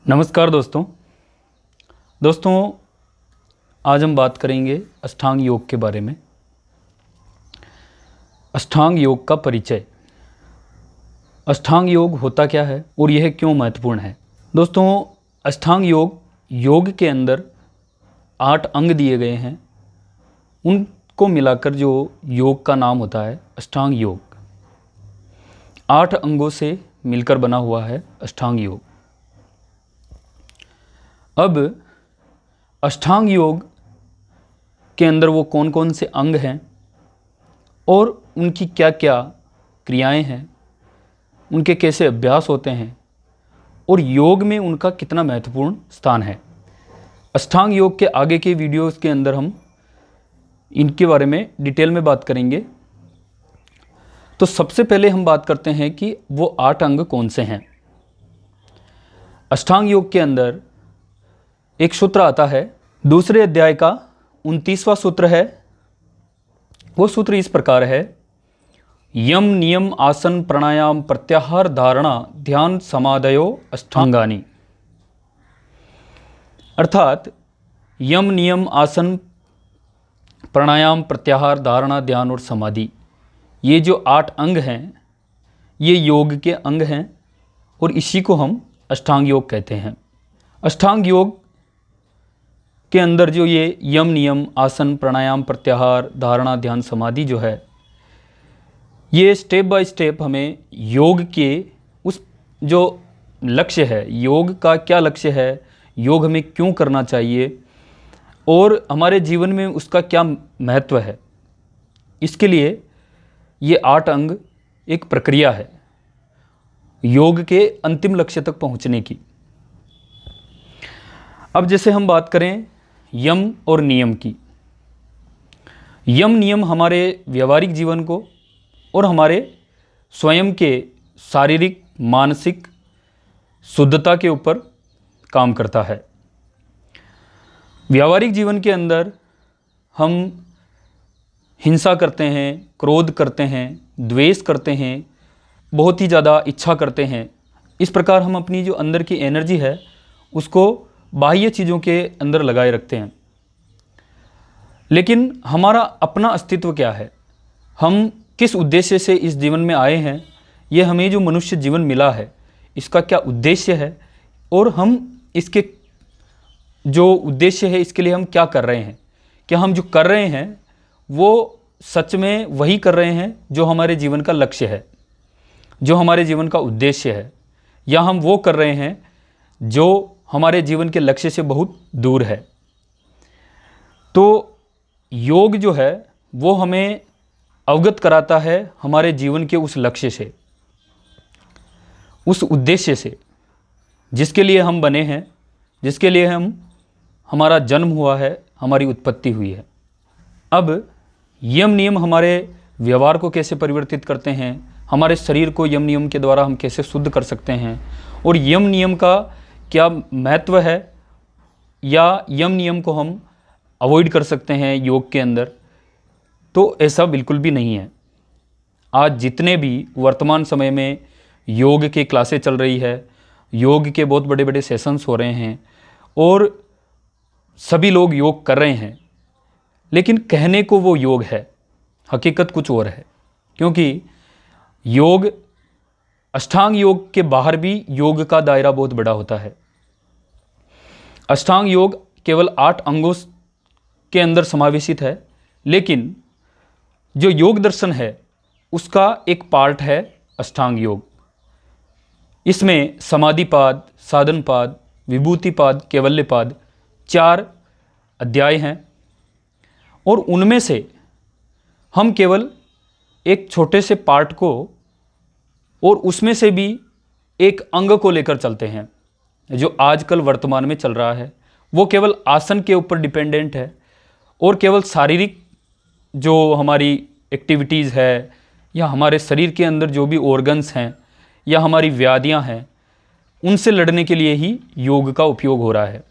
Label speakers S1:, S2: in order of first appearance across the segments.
S1: नमस्कार दोस्तों आज हम बात करेंगे अष्टांग योग के बारे में। अष्टांग योग का परिचय। अष्टांग योग होता क्या है और यह क्यों महत्वपूर्ण है। दोस्तों, अष्टांग योग के अंदर 8 अंग दिए गए हैं, उनको मिलाकर जो योग का नाम होता है अष्टांग योग। 8 अंगों से मिलकर बना हुआ है अष्टांग योग। अब अष्टांग योग के अंदर वो कौन कौन से अंग हैं और उनकी क्या क्या क्रियाएं हैं, उनके कैसे अभ्यास होते हैं और योग में उनका कितना महत्वपूर्ण स्थान है। अष्टांग योग के आगे के वीडियोस के अंदर हम इनके बारे में डिटेल में बात करेंगे। तो सबसे पहले हम बात करते हैं कि वो 8 अंग कौन से हैं। अष्टांग योग के अंदर एक सूत्र आता है, दूसरे अध्याय का 29वां सूत्र है। वो सूत्र इस प्रकार है, यम नियम आसन प्राणायाम प्रत्याहार धारणा ध्यान समाधयो अष्टांगानि। अर्थात यम नियम आसन प्राणायाम प्रत्याहार धारणा ध्यान और समाधि, ये जो 8 अंग हैं ये योग के अंग हैं और इसी को हम अष्टांग योग कहते हैं। अष्टांग योग के अंदर जो ये यम नियम आसन प्राणायाम प्रत्याहार धारणा ध्यान समाधि जो है, ये स्टेप बाय स्टेप हमें योग के उस जो लक्ष्य है, योग का क्या लक्ष्य है, योग हमें क्यों करना चाहिए और हमारे जीवन में उसका क्या महत्व है, इसके लिए ये 8 अंग एक प्रक्रिया है योग के अंतिम लक्ष्य तक पहुंचने की। अब जैसे हम बात करें यम और नियम की। यम नियम हमारे व्यवहारिक जीवन को और हमारे स्वयं के शारीरिक मानसिक शुद्धता के ऊपर काम करता है। व्यवहारिक जीवन के अंदर हम हिंसा करते हैं, क्रोध करते हैं, द्वेष करते हैं, बहुत ही ज़्यादा इच्छा करते हैं। इस प्रकार हम अपनी जो अंदर की एनर्जी है उसको बाह्य चीज़ों के अंदर लगाए रखते हैं। लेकिन हमारा अपना अस्तित्व क्या है, हम किस उद्देश्य से इस जीवन में आए हैं, ये हमें जो मनुष्य जीवन मिला है इसका क्या उद्देश्य है और हम इसके जो उद्देश्य है इसके लिए हम क्या कर रहे हैं। क्या हम जो कर रहे हैं वो सच में वही कर रहे हैं जो हमारे जीवन का लक्ष्य है, जो हमारे जीवन का उद्देश्य है, या हम वो कर रहे हैं जो हमारे जीवन के लक्ष्य से बहुत दूर है। तो योग जो है वो हमें अवगत कराता है हमारे जीवन के उस लक्ष्य से, उस उद्देश्य से जिसके लिए हम बने हैं, जिसके लिए हमारा जन्म हुआ है, हमारी उत्पत्ति हुई है। अब यम नियम हमारे व्यवहार को कैसे परिवर्तित करते हैं, हमारे शरीर को यम नियम के द्वारा हम कैसे शुद्ध कर सकते हैं और यम नियम का क्या महत्व है, या यम नियम को हम अवॉइड कर सकते हैं योग के अंदर, तो ऐसा बिल्कुल भी नहीं है। आज जितने भी वर्तमान समय में योग की क्लासें चल रही है, योग के बहुत बड़े बड़े सेशंस हो रहे हैं और सभी लोग योग कर रहे हैं, लेकिन कहने को वो योग है, हकीकत कुछ और है। क्योंकि योग, अष्टांग योग के बाहर भी योग का दायरा बहुत बड़ा होता है। अष्टांग योग केवल 8 अंगों के अंदर समावेशित है, लेकिन जो योग दर्शन है उसका एक पार्ट है अष्टांग योग। इसमें समाधिपाद, साधनपाद, विभूतिपाद, कैवल्यपाद 4 अध्याय हैं और उनमें से हम केवल एक छोटे से पार्ट को और उसमें से भी एक अंग को लेकर चलते हैं। जो आजकल वर्तमान में चल रहा है वो केवल आसन के ऊपर डिपेंडेंट है और केवल शारीरिक जो हमारी एक्टिविटीज़ है या हमारे शरीर के अंदर जो भी ऑर्गन्स हैं या हमारी व्याधियां हैं उनसे लड़ने के लिए ही योग का उपयोग हो रहा है।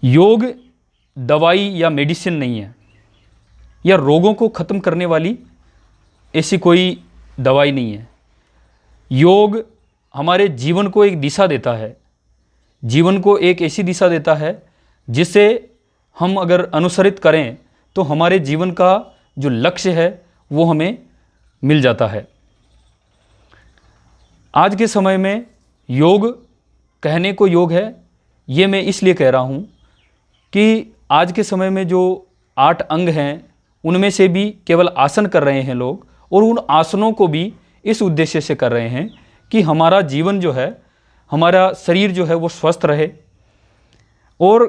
S1: योग दवाई या मेडिसिन नहीं है, या रोगों को ख़त्म करने वाली ऐसी कोई दवाई नहीं है। योग हमारे जीवन को एक दिशा देता है, जीवन को एक ऐसी दिशा देता है जिसे हम अगर अनुसरित करें तो हमारे जीवन का जो लक्ष्य है वो हमें मिल जाता है। आज के समय में योग कहने को योग है, ये मैं इसलिए कह रहा हूँ कि आज के समय में जो 8 अंग हैं उनमें से भी केवल आसन कर रहे हैं लोग, और उन आसनों को भी इस उद्देश्य से कर रहे हैं कि हमारा जीवन जो है, हमारा शरीर जो है वो स्वस्थ रहे। और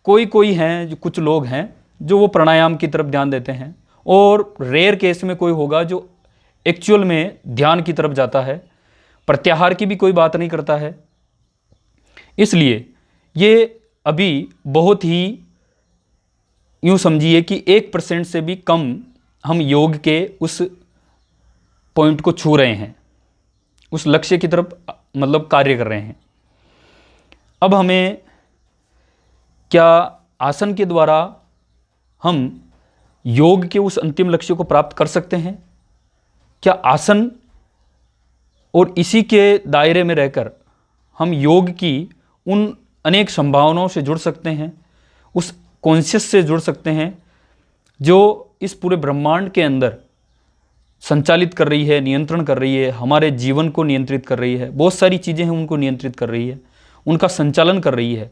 S1: कोई हैं जो कुछ लोग हैं जो वो प्राणायाम की तरफ ध्यान देते हैं, और रेयर केस में कोई होगा जो एक्चुअल में ध्यान की तरफ जाता है, प्रत्याहार की भी कोई बात नहीं करता है। इसलिए ये अभी बहुत ही यूँ समझिए कि 1% से भी कम हम योग के उस पॉइंट को छू रहे हैं, उस लक्ष्य की तरफ मतलब कार्य कर रहे हैं। अब हमें क्या आसन के द्वारा हम योग के उस अंतिम लक्ष्य को प्राप्त कर सकते हैं? क्या आसन और इसी के दायरे में रहकर हम योग की उन अनेक संभावनाओं से जुड़ सकते हैं, उस कॉन्शियस से जुड़ सकते हैं जो इस पूरे ब्रह्मांड के अंदर संचालित कर रही है, नियंत्रण कर रही है, हमारे जीवन को नियंत्रित कर रही है, बहुत सारी चीज़ें हैं उनको नियंत्रित कर रही है, उनका संचालन कर रही है,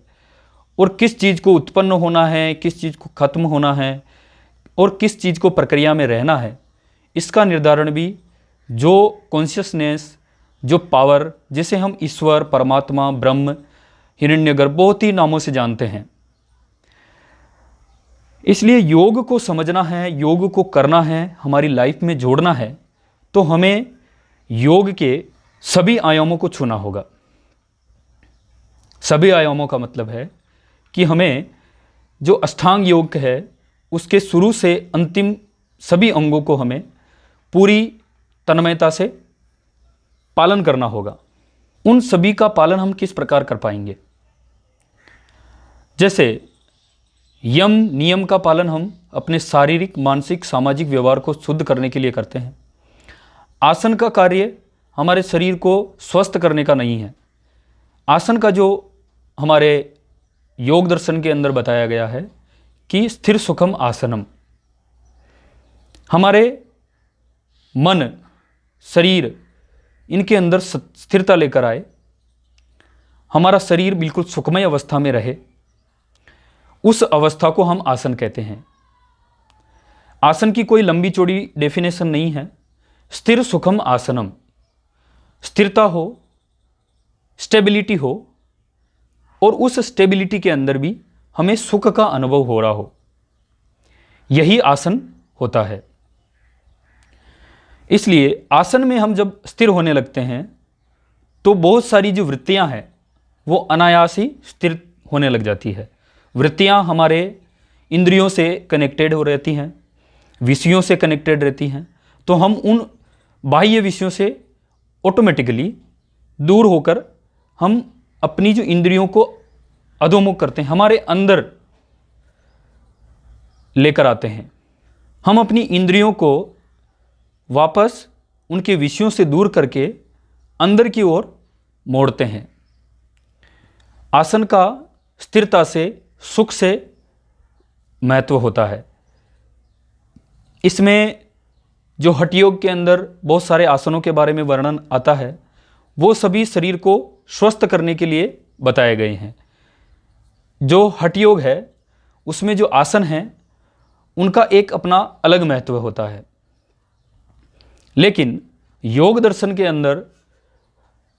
S1: और किस चीज़ को उत्पन्न होना है, किस चीज़ को खत्म होना है, और किस चीज़ को प्रक्रिया में रहना है, इसका निर्धारण भी जो कॉन्शियसनेस, जो पावर, जिसे हम ईश्वर, परमात्मा, ब्रह्म, हिरण्यगर्भ बहुत ही नामों से जानते हैं। इसलिए योग को समझना है, योग को करना है, हमारी लाइफ में जोड़ना है, तो हमें योग के सभी आयामों को छूना होगा। सभी आयामों का मतलब है कि हमें जो अष्टांग योग है उसके शुरू से अंतिम सभी अंगों को हमें पूरी तन्मयता से पालन करना होगा। उन सभी का पालन हम किस प्रकार कर पाएंगे? जैसे यम नियम का पालन हम अपने शारीरिक, मानसिक, सामाजिक व्यवहार को शुद्ध करने के लिए करते हैं। आसन का कार्य हमारे शरीर को स्वस्थ करने का नहीं है। आसन का जो हमारे योग दर्शन के अंदर बताया गया है कि स्थिर सुखम आसनम, हमारे मन, शरीर, इनके अंदर स्थिरता लेकर आए, हमारा शरीर बिल्कुल सुखमय अवस्था में रहे, उस अवस्था को हम आसन कहते हैं। आसन की कोई लंबी चौड़ी डेफिनेशन नहीं है। स्थिर सुखम आसनम, स्थिरता हो, स्टेबिलिटी हो, और उस स्टेबिलिटी के अंदर भी हमें सुख का अनुभव हो रहा हो, यही आसन होता है। इसलिए आसन में हम जब स्थिर होने लगते हैं तो बहुत सारी जो वृत्तियां हैं वो अनायास ही स्थिर होने लग जाती है। वृत्तियां हमारे इंद्रियों से कनेक्टेड हो रहती हैं, विषयों से कनेक्टेड रहती हैं, तो हम उन बाह्य विषयों से ऑटोमेटिकली दूर होकर हम अपनी जो इंद्रियों को अधोमुख करते हैं, हमारे अंदर लेकर आते हैं। हम अपनी इंद्रियों को वापस उनके विषयों से दूर करके अंदर की ओर मोड़ते हैं। आसन का स्थिरता से, सुख से महत्व होता है। इसमें जो हठ योग के अंदर बहुत सारे आसनों के बारे में वर्णन आता है, वो सभी शरीर को स्वस्थ करने के लिए बताए गए हैं। जो हठ योग है उसमें जो आसन हैं उनका एक अपना अलग महत्व होता है, लेकिन योग दर्शन के अंदर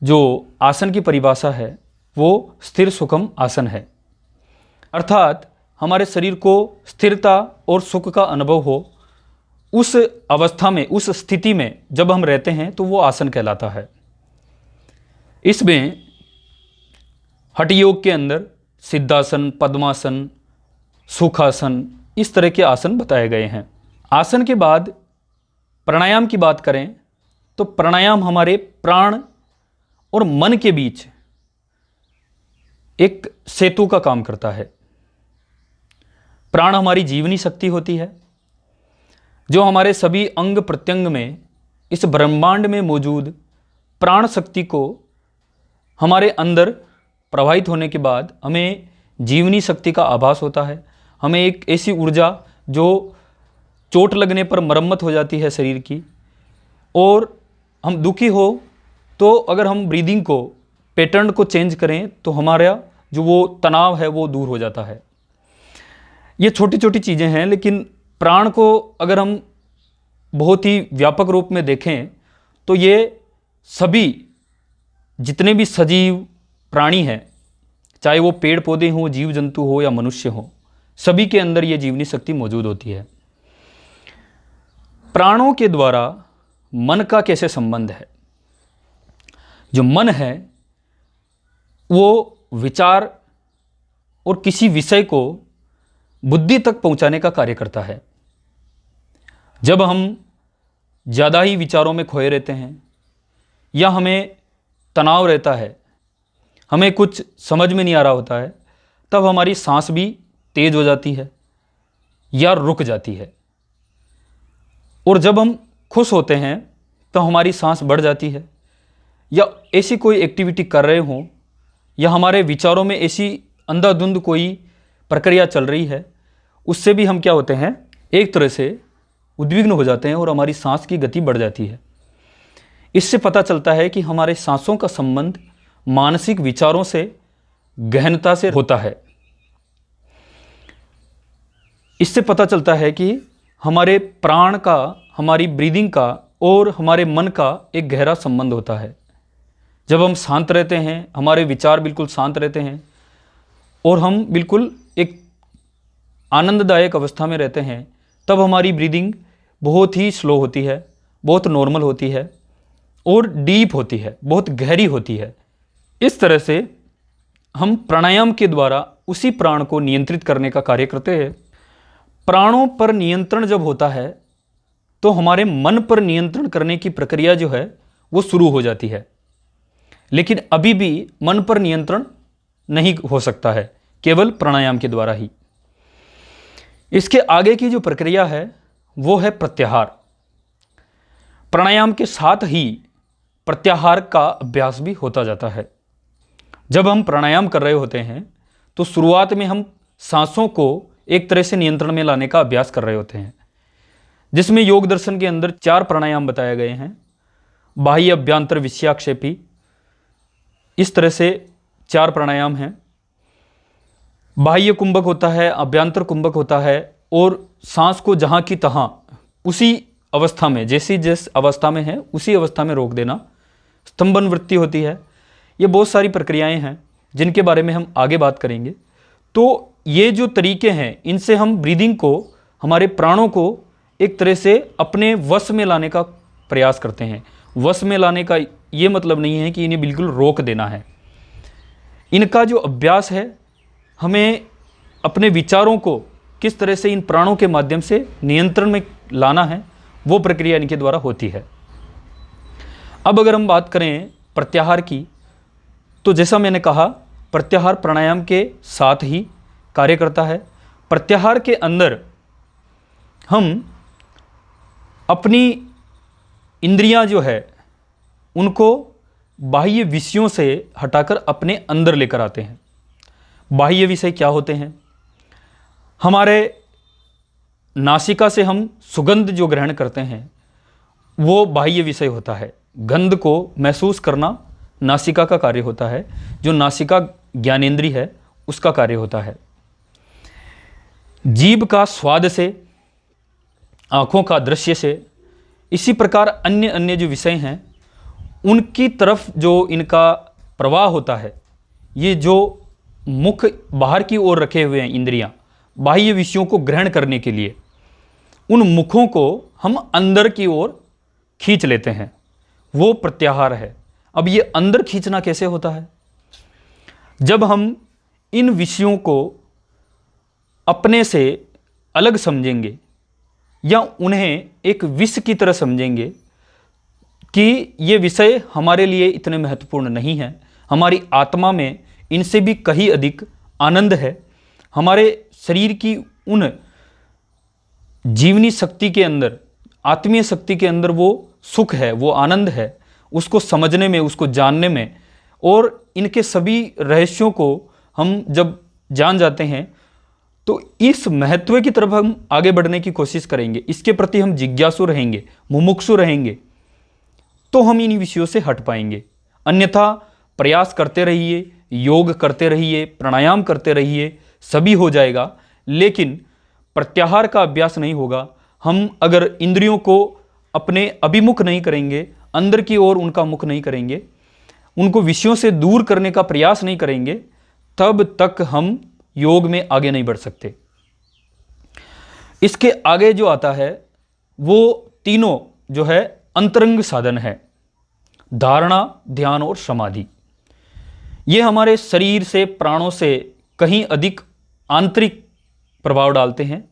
S1: जो आसन की परिभाषा है वो स्थिर सुखम आसन है। अर्थात हमारे शरीर को स्थिरता और सुख का अनुभव हो, उस अवस्था में, उस स्थिति में जब हम रहते हैं तो वो आसन कहलाता है। इसमें हठ योग के अंदर सिद्धासन, पद्मासन, सुखासन, इस तरह के आसन बताए गए हैं। आसन के बाद प्राणायाम की बात करें तो प्राणायाम हमारे प्राण और मन के बीच एक सेतु का काम करता है। प्राण हमारी जीवनी शक्ति होती है जो हमारे सभी अंग प्रत्यंग में, इस ब्रह्मांड में मौजूद प्राण शक्ति को हमारे अंदर प्रवाहित होने के बाद हमें जीवनी शक्ति का आभास होता है। हमें एक ऐसी ऊर्जा जो चोट लगने पर मरम्मत हो जाती है शरीर की, और हम दुखी हो तो अगर हम ब्रीदिंग को, पैटर्न को चेंज करें तो हमारा जो वो तनाव है वो दूर हो जाता है। ये छोटी छोटी चीज़ें हैं, लेकिन प्राण को अगर हम बहुत ही व्यापक रूप में देखें तो ये सभी जितने भी सजीव प्राणी हैं, चाहे वो पेड़ पौधे हों, जीव जंतु हो या मनुष्य हो, सभी के अंदर ये जीवनी शक्ति मौजूद होती है। प्राणों के द्वारा मन का कैसे संबंध है? जो मन है वो विचार और किसी विषय को बुद्धि तक पहुंचाने का कार्य करता है। जब हम ज़्यादा ही विचारों में खोए रहते हैं या हमें तनाव रहता है, हमें कुछ समझ में नहीं आ रहा होता है, तब हमारी सांस भी तेज हो जाती है या रुक जाती है। और जब हम खुश होते हैं तो हमारी सांस बढ़ जाती है, या ऐसी कोई एक्टिविटी कर रहे हों या हमारे विचारों में ऐसी अंधाधुंध कोई प्रक्रिया चल रही है, उससे भी हम क्या होते हैं, एक तरह से उद्विग्न हो जाते हैं और हमारी सांस की गति बढ़ जाती है। इससे पता चलता है कि हमारे सांसों का संबंध मानसिक विचारों से गहनता से होता है। इससे पता चलता है कि हमारे प्राण का, हमारी ब्रीदिंग का और हमारे मन का एक गहरा संबंध होता है। जब हम शांत रहते हैं, हमारे विचार बिल्कुल शांत रहते हैं और हम बिल्कुल एक आनंददायक अवस्था में रहते हैं, तब हमारी ब्रीदिंग बहुत ही स्लो होती है, बहुत नॉर्मल होती है और डीप होती है, बहुत गहरी होती है। इस तरह से हम प्राणायाम के द्वारा उसी प्राण को नियंत्रित करने का कार्य करते हैं। प्राणों पर नियंत्रण जब होता है तो हमारे मन पर नियंत्रण करने की प्रक्रिया जो है वो शुरू हो जाती है। लेकिन अभी भी मन पर नियंत्रण नहीं हो सकता है, केवल प्राणायाम के द्वारा ही। इसके आगे की जो प्रक्रिया है वो है प्रत्याहार। प्राणायाम के साथ ही प्रत्याहार का अभ्यास भी होता जाता है। जब हम प्राणायाम कर रहे होते हैं तो शुरुआत में हम सांसों को एक तरह से नियंत्रण में लाने का अभ्यास कर रहे होते हैं, जिसमें योग दर्शन के अंदर 4 प्राणायाम बताए गए हैं। बाह्य, अभ्यंतर, विषयाक्षेपी, इस तरह से 4 प्राणायाम हैं। बाह्य कुंभक होता है, अभ्यंतर कुंभक होता है, और सांस को जहाँ की तहाँ उसी अवस्था में, जैसी जिस अवस्था में है उसी अवस्था में रोक देना। स्तंभन वृत्ति होती है। ये बहुत सारी प्रक्रियाएं हैं जिनके बारे में हम आगे बात करेंगे। तो ये जो तरीके हैं, इनसे हम ब्रीदिंग को, हमारे प्राणों को एक तरह से अपने वश में लाने का प्रयास करते हैं। वश में लाने का ये मतलब नहीं है कि इन्हें बिल्कुल रोक देना है। इनका जो अभ्यास है, हमें अपने विचारों को किस तरह से इन प्राणों के माध्यम से नियंत्रण में लाना है, वो प्रक्रिया इनके द्वारा होती है। अब अगर हम बात करें प्रत्याहार की, तो जैसा मैंने कहा, प्रत्याहार प्राणायाम के साथ ही कार्य करता है। प्रत्याहार के अंदर हम अपनी इंद्रियां जो है उनको बाह्य विषयों से हटाकर अपने अंदर लेकर आते हैं। बाह्य विषय क्या होते हैं? हमारे नासिका से हम सुगंध जो ग्रहण करते हैं वो बाह्य विषय होता है। गंध को महसूस करना नासिका का कार्य होता है, जो नासिका ज्ञानेंद्रिय है उसका कार्य होता है। जीभ का स्वाद से, आँखों का दृश्य से, इसी प्रकार अन्य अन्य जो विषय हैं उनकी तरफ जो इनका प्रवाह होता है, ये जो मुख बाहर की ओर रखे हुए हैं इंद्रियां, बाह्य विषयों को ग्रहण करने के लिए, उन मुखों को हम अंदर की ओर खींच लेते हैं, वो प्रत्याहार है। अब ये अंदर खींचना कैसे होता है? जब हम इन विषयों को अपने से अलग समझेंगे या उन्हें एक विष की तरह समझेंगे कि ये विषय हमारे लिए इतने महत्वपूर्ण नहीं हैं, हमारी आत्मा में इनसे भी कहीं अधिक आनंद है, हमारे शरीर की उन जीवनी शक्ति के अंदर, आत्मीय शक्ति के अंदर वो सुख है, वो आनंद है, उसको समझने में, उसको जानने में और इनके सभी रहस्यों को हम जब जान जाते हैं तो इस महत्व की तरफ हम आगे बढ़ने की कोशिश करेंगे, इसके प्रति हम जिज्ञासु रहेंगे, मुमुक्षु रहेंगे, तो हम इन विषयों से हट पाएंगे। अन्यथा प्रयास करते रहिए, योग करते रहिए, प्राणायाम करते रहिए, सभी हो जाएगा, लेकिन प्रत्याहार का अभ्यास नहीं होगा। हम अगर इंद्रियों को अपने अभिमुख नहीं करेंगे, अंदर की ओर उनका मुख नहीं करेंगे, उनको विषयों से दूर करने का प्रयास नहीं करेंगे, तब तक हम योग में आगे नहीं बढ़ सकते। इसके आगे जो आता है वो तीनों जो है अंतरंग साधन है, धारणा, ध्यान और समाधि। ये हमारे शरीर से, प्राणों से कहीं अधिक आंतरिक प्रभाव डालते हैं,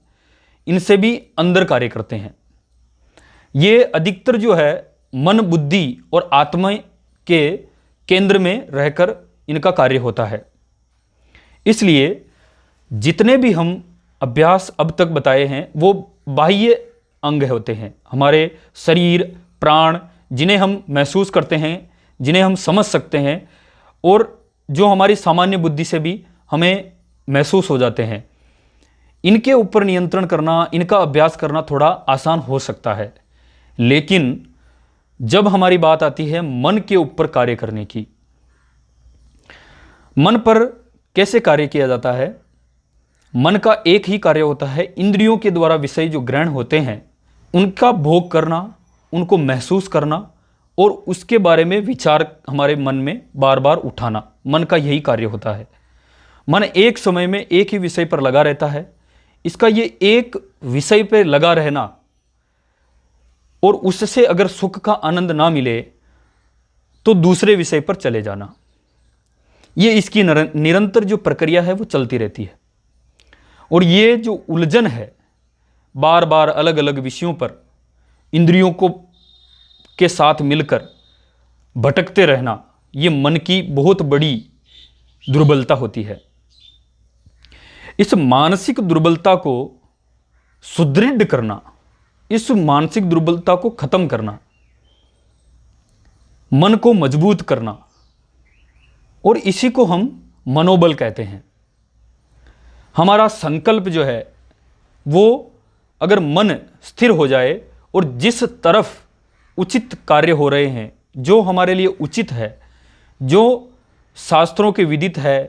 S1: इनसे भी अंदर कार्य करते हैं। ये अधिकतर जो है मन, बुद्धि और आत्मा के केंद्र में रहकर इनका कार्य होता है। इसलिए जितने भी हम अभ्यास अब तक बताए हैं वो बाह्य अंग होते हैं, हमारे शरीर, प्राण, जिन्हें हम महसूस करते हैं, जिन्हें हम समझ सकते हैं और जो हमारी सामान्य बुद्धि से भी हमें महसूस हो जाते हैं। इनके ऊपर नियंत्रण करना, इनका अभ्यास करना थोड़ा आसान हो सकता है, लेकिन जब हमारी बात आती है मन के ऊपर कार्य करने की, मन पर कैसे कार्य किया जाता है? मन का एक ही कार्य होता है, इंद्रियों के द्वारा विषय जो ग्रहण होते हैं उनका भोग करना, उनको महसूस करना और उसके बारे में विचार हमारे मन में बार बार उठाना। मन का यही कार्य होता है। मन एक समय में एक ही विषय पर लगा रहता है। इसका ये एक विषय पर लगा रहना और उससे अगर सुख का आनंद ना मिले तो दूसरे विषय पर चले जाना, ये इसकी निरंतर जो प्रक्रिया है वो चलती रहती है। और ये जो उलझन है, बार बार अलग अलग विषयों पर इंद्रियों को के साथ मिलकर भटकते रहना, ये मन की बहुत बड़ी दुर्बलता होती है। इस मानसिक दुर्बलता को सुदृढ़ करना, इस मानसिक दुर्बलता को खत्म करना, मन को मजबूत करना, और इसी को हम मनोबल कहते हैं। हमारा संकल्प जो है वो अगर मन स्थिर हो जाए और जिस तरफ उचित कार्य हो रहे हैं, जो हमारे लिए उचित है, जो शास्त्रों के विदित है,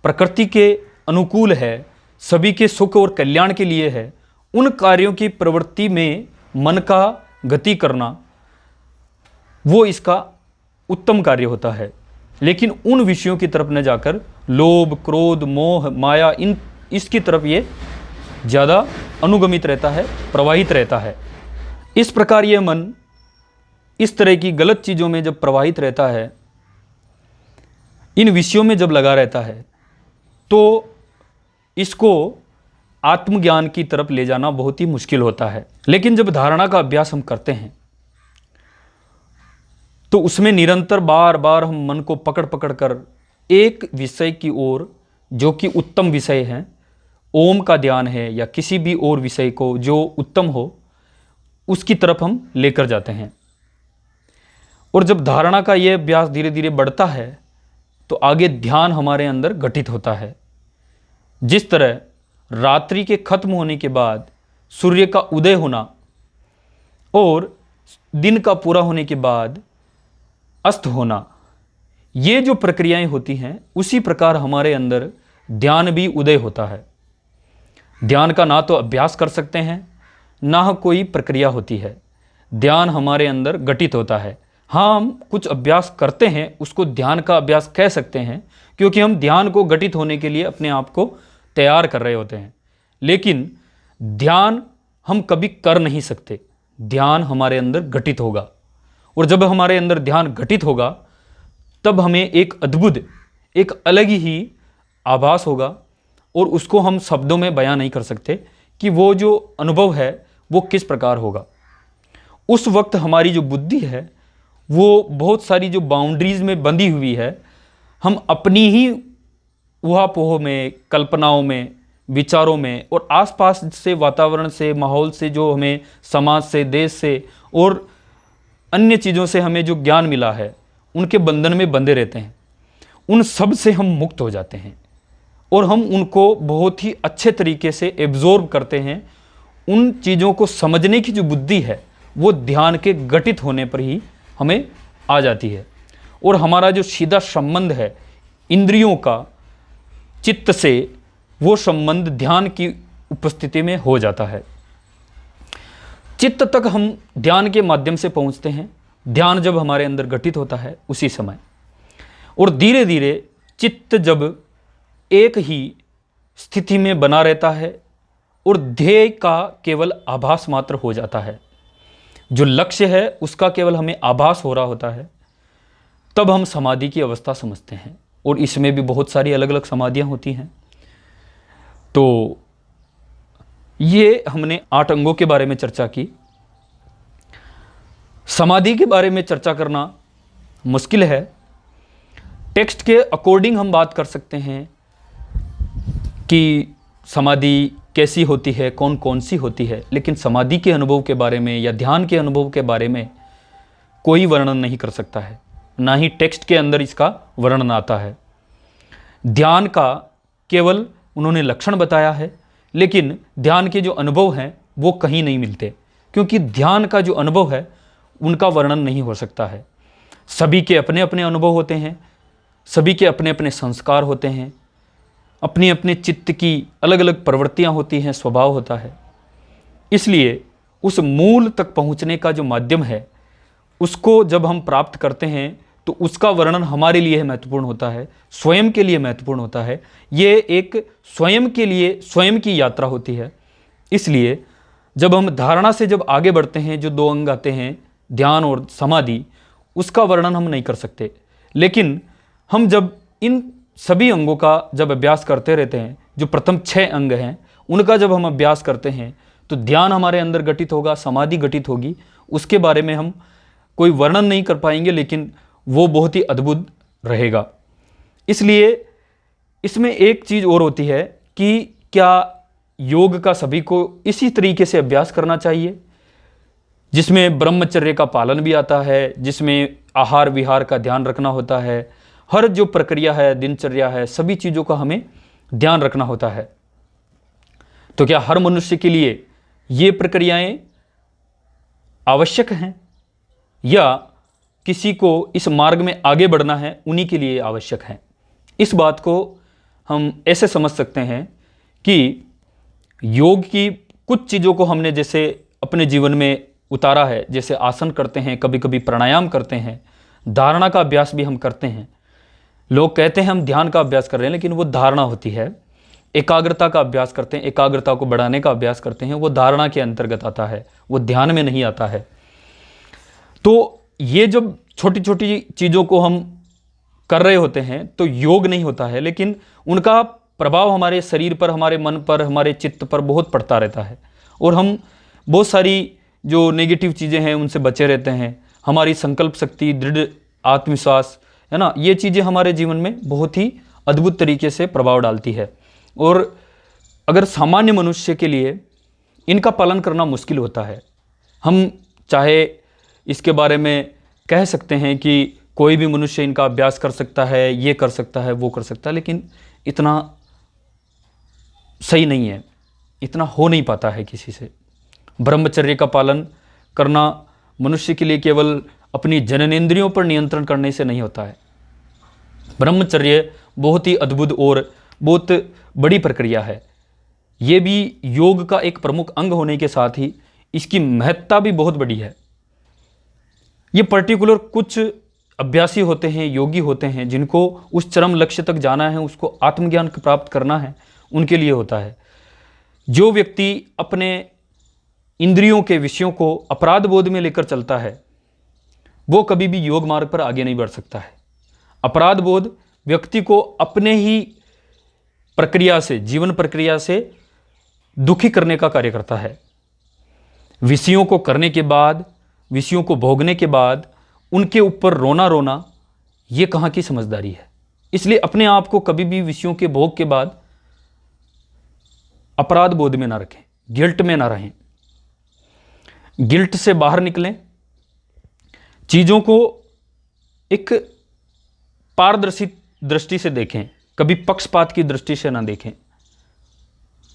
S1: प्रकृति के अनुकूल है, सभी के सुख और कल्याण के लिए है, उन कार्यों की प्रवृत्ति में मन का गति करना वो इसका उत्तम कार्य होता है। लेकिन उन विषयों की तरफ न जाकर लोभ, क्रोध, मोह, माया, इसकी तरफ ये ज़्यादा अनुगमित रहता है, प्रवाहित रहता है। इस प्रकार ये मन इस तरह की गलत चीज़ों में जब प्रवाहित रहता है, इन विषयों में जब लगा रहता है, तो इसको आत्मज्ञान की तरफ ले जाना बहुत ही मुश्किल होता है। लेकिन जब धारणा का अभ्यास हम करते हैं तो उसमें निरंतर बार बार हम मन को पकड़ पकड़ कर एक विषय की ओर, जो कि उत्तम विषय है, ओम का ध्यान है या किसी भी और विषय को जो उत्तम हो, उसकी तरफ हम लेकर जाते हैं। और जब धारणा का ये अभ्यास धीरे धीरे बढ़ता है तो आगे ध्यान हमारे अंदर घटित होता है। जिस तरह रात्रि के खत्म होने के बाद सूर्य का उदय होना और दिन का पूरा होने के बाद अस्त होना, ये जो प्रक्रियाएं होती हैं, उसी प्रकार हमारे अंदर ध्यान भी उदय होता है। ध्यान का ना तो अभ्यास कर सकते हैं, ना कोई प्रक्रिया होती है। ध्यान हमारे अंदर घटित होता है। हाँ, हम कुछ अभ्यास करते हैं, उसको ध्यान का अभ्यास कह सकते हैं, क्योंकि हम ध्यान को घटित होने के लिए अपने आप को तैयार कर रहे होते हैं। लेकिन ध्यान हम कभी कर नहीं सकते। ध्यान हमारे अंदर घटित होगा, और जब हमारे अंदर ध्यान घटित होगा तब हमें एक अद्भुत, एक अलग ही आभास होगा, और उसको हम शब्दों में बयां नहीं कर सकते कि वो जो अनुभव है वो किस प्रकार होगा। उस वक्त हमारी जो बुद्धि है वो बहुत सारी जो बाउंड्रीज में बंधी हुई है, हम अपनी ही ऊहापोह में, कल्पनाओं में, विचारों में और आसपास से, वातावरण से, माहौल से, जो हमें समाज से, देश से और अन्य चीज़ों से हमें जो ज्ञान मिला है, उनके बंधन में बंधे रहते हैं। उन सब से हम मुक्त हो जाते हैं और हम उनको बहुत ही अच्छे तरीके से एब्जॉर्ब करते हैं। उन चीज़ों को समझने की जो बुद्धि है वो ध्यान के घटित होने पर ही हमें आ जाती है। और हमारा जो सीधा संबंध है इंद्रियों का चित्त से, वो संबंध ध्यान की उपस्थिति में हो जाता है। चित्त तक हम ध्यान के माध्यम से पहुंचते हैं, ध्यान जब हमारे अंदर घटित होता है उसी समय। और धीरे धीरे चित्त जब एक ही स्थिति में बना रहता है और ध्येय का केवल आभास मात्र हो जाता है, जो लक्ष्य है उसका केवल हमें आभास हो रहा होता है, तब हम समाधि की अवस्था समझते हैं। और इसमें भी बहुत सारी अलग अलग समाधियाँ होती हैं। तो ये हमने 8 अंगों के बारे में चर्चा की। समाधि के बारे में चर्चा करना मुश्किल है। टेक्स्ट के अकॉर्डिंग हम बात कर सकते हैं कि समाधि कैसी होती है, कौन कौन सी होती है, लेकिन समाधि के अनुभव के बारे में या ध्यान के अनुभव के बारे में कोई वर्णन नहीं कर सकता है, ना ही टेक्स्ट के अंदर इसका वर्णन आता है। ध्यान का केवल उन्होंने लक्षण बताया है, लेकिन ध्यान के जो अनुभव हैं वो कहीं नहीं मिलते, क्योंकि ध्यान का जो अनुभव है उनका वर्णन नहीं हो सकता है। सभी के अपने अपने अनुभव होते हैं, सभी के अपने अपने संस्कार होते हैं, अपने अपने चित्त की अलग अलग प्रवृत्तियाँ होती हैं, स्वभाव होता है। इसलिए उस मूल तक पहुँचने का जो माध्यम है उसको जब हम प्राप्त करते हैं तो उसका वर्णन हमारे लिए महत्वपूर्ण होता है, स्वयं के लिए महत्वपूर्ण होता है। ये एक स्वयं के लिए स्वयं की यात्रा होती है। इसलिए जब हम धारणा से जब आगे बढ़ते हैं, जो 2 अंग आते हैं ध्यान और समाधि, उसका वर्णन हम नहीं कर सकते। लेकिन हम जब इन सभी अंगों का जब अभ्यास करते रहते हैं, जो प्रथम 6 अंग हैं उनका जब हम अभ्यास करते हैं तो ध्यान हमारे अंदर घटित होगा, समाधि घटित होगी। उसके बारे में हम कोई वर्णन नहीं कर पाएंगे, लेकिन वो बहुत ही अद्भुत रहेगा। इसलिए इसमें एक चीज़ और होती है कि क्या योग का सभी को इसी तरीके से अभ्यास करना चाहिए, जिसमें ब्रह्मचर्य का पालन भी आता है, जिसमें आहार विहार का ध्यान रखना होता है, हर जो प्रक्रिया है, दिनचर्या है, सभी चीज़ों का हमें ध्यान रखना होता है। तो क्या हर मनुष्य के लिए ये प्रक्रियाएं आवश्यक हैं, या किसी को इस मार्ग में आगे बढ़ना है उन्हीं के लिए आवश्यक है? इस बात को हम ऐसे समझ सकते हैं कि योग की कुछ चीज़ों को हमने जैसे अपने जीवन में उतारा है, जैसे आसन करते हैं, कभी कभी प्राणायाम करते हैं, धारणा का अभ्यास भी हम करते हैं। लोग कहते हैं हम ध्यान का अभ्यास कर रहे हैं, लेकिन वो धारणा होती है। एकाग्रता का अभ्यास करते हैं, एकाग्रता को बढ़ाने का अभ्यास करते हैं, वो धारणा के अंतर्गत आता है, वो ध्यान में नहीं आता है। तो ये जब छोटी छोटी चीज़ों को हम कर रहे होते हैं तो योग नहीं होता है, लेकिन उनका प्रभाव हमारे शरीर पर, हमारे मन पर, हमारे चित्त पर बहुत पड़ता रहता है, और हम बहुत सारी जो नेगेटिव चीज़ें हैं उनसे बचे रहते हैं। हमारी संकल्प शक्ति, दृढ़ आत्मविश्वास है ना, ये चीज़ें हमारे जीवन में बहुत ही अद्भुत तरीके से प्रभाव डालती है। और अगर सामान्य मनुष्य के लिए इनका पालन करना मुश्किल होता है। हम चाहे इसके बारे में कह सकते हैं कि कोई भी मनुष्य इनका अभ्यास कर सकता है, ये कर सकता है, वो कर सकता है, लेकिन इतना सही नहीं है, इतना हो नहीं पाता है किसी से। ब्रह्मचर्य का पालन करना मनुष्य के लिए केवल अपनी जननेंद्रियों पर नियंत्रण करने से नहीं होता है। ब्रह्मचर्य बहुत ही अद्भुत और बहुत बड़ी प्रक्रिया है। ये भी योग का एक प्रमुख अंग होने के साथ ही इसकी महत्ता भी बहुत बड़ी है। ये पर्टिकुलर कुछ अभ्यासी होते हैं, योगी होते हैं, जिनको उस चरम लक्ष्य तक जाना है, उसको आत्मज्ञान प्राप्त करना है, उनके लिए होता है। जो व्यक्ति अपने इंद्रियों के विषयों को अपराध बोध में लेकर चलता है, वो कभी भी योग मार्ग पर आगे नहीं बढ़ सकता है। अपराध बोध व्यक्ति को अपने ही प्रक्रिया से, जीवन प्रक्रिया से दुखी करने का कार्य करता है। विषयों को करने के बाद, विषयों को भोगने के बाद उनके ऊपर रोना रोना, ये कहाँ की समझदारी है। इसलिए अपने आप को कभी भी विषयों के भोग के बाद अपराध बोध में ना रखें, गिल्ट में ना रहें। गिल्ट से बाहर निकलें, चीज़ों को एक पारदर्शी दृष्टि से देखें, कभी पक्षपात की दृष्टि से ना देखें।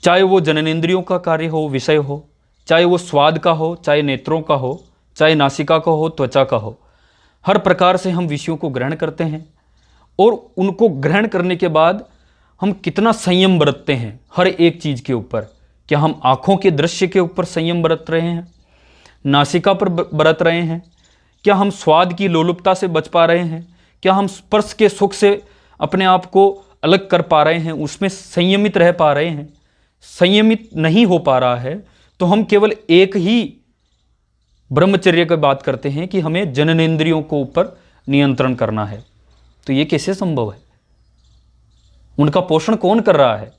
S1: चाहे वो जननेंद्रियों का कार्य हो, विषय हो, चाहे वो स्वाद का हो, चाहे नेत्रों का हो, चाहे नासिका का हो, त्वचा का हो, हर प्रकार से हम विषयों को ग्रहण करते हैं और उनको ग्रहण करने के बाद हम कितना संयम बरतते हैं हर एक चीज़ के ऊपर। क्या हम आँखों के दृश्य के ऊपर संयम बरत रहे हैं, नासिका पर बरत रहे हैं? क्या हम स्वाद की लोलुपता से बच पा रहे हैं? क्या हम स्पर्श के सुख से अपने आप को अलग कर पा रहे हैं, उसमें संयमित रह पा रहे हैं? संयमित नहीं हो पा रहा है तो हम केवल एक ही ब्रह्मचर्य की बात करते हैं कि हमें जननेंद्रियों को ऊपर नियंत्रण करना है। तो ये कैसे संभव है? उनका पोषण कौन कर रहा है?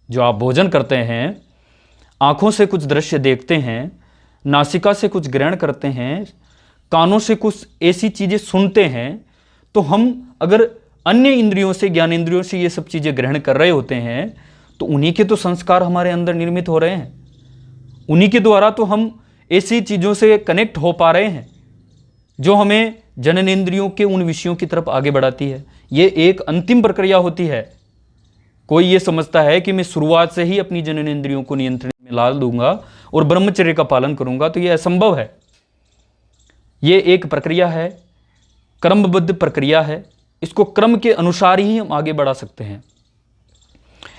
S1: जो आप भोजन करते हैं, आँखों से कुछ दृश्य देखते हैं, नासिका से कुछ ग्रहण करते हैं, कानों से कुछ ऐसी चीज़ें सुनते हैं, तो हम अगर अन्य इंद्रियों से, ज्ञानेंद्रियों से ये सब चीज़ें ग्रहण कर रहे होते हैं तो उन्हीं के तो संस्कार हमारे अंदर निर्मित हो रहे हैं। उन्हीं के द्वारा तो हम ऐसी चीज़ों से कनेक्ट हो पा रहे हैं जो हमें जननेंद्रियों के उन विषयों की तरफ आगे बढ़ाती है। ये एक अंतिम प्रक्रिया होती है। कोई ये समझता है कि मैं शुरुआत से ही अपनी जननेंद्रियों को नियंत्रण में ला दूंगा और ब्रह्मचर्य का पालन करूंगा, तो ये असंभव है। ये एक प्रक्रिया है, क्रमबद्ध प्रक्रिया है। इसको क्रम के अनुसार ही हम आगे बढ़ा सकते हैं।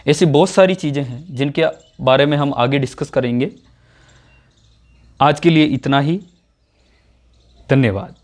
S1: ऐसी बहुत सारी चीज़ें हैं जिनके बारे में हम आगे डिस्कस करेंगे। आज के लिए इतना ही। धन्यवाद।